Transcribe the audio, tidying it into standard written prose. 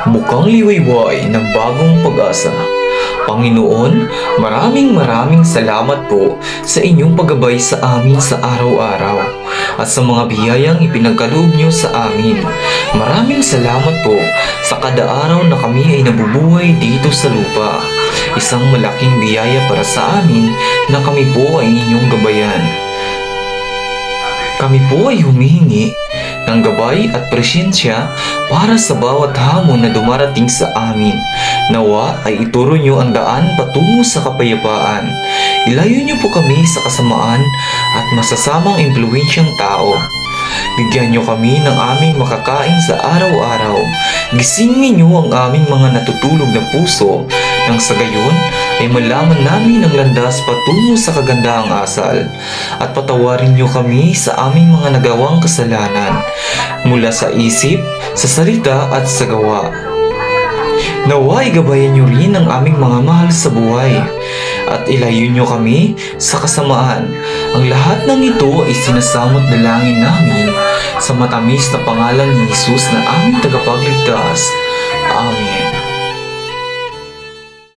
Mukhang liwayway ng bagong pag-asa. Panginoon, maraming salamat po sa inyong paggabay sa amin sa araw-araw at sa mga biyayang ipinagkaloob niyo sa amin. Maraming salamat po sa kada araw na kami ay nabubuhay dito sa lupa. Isang malaking biyaya para sa amin na kami po ay inyong gabayan. Kami po ay humihingi ng gabay at presensya para sa bawat hamon na dumarating sa amin. Nawa ay ituro niyo ang daan patungo sa kapayapaan. Ilayo niyo po kami sa kasamaan at masasamang impluwensyang tao. Bigyan niyo kami ng aming makakain sa araw-araw. Gisingin niyo ang aming mga natutulog na puso nang sa gayon ay malaman namin ang landas patungo sa kagandahang asal. At patawarin niyo kami sa aming mga nagawang kasalanan mula sa isip, sa salita at sa gawa. Nawa'y gabayan niyo rin ang aming mga mahal sa buhay at ilayo niyo kami sa kasamaan. Ang lahat ng ito ay sinasamot dalangin namin sa matamis na pangalan ni Jesus na aming tagapagligtas. Amen.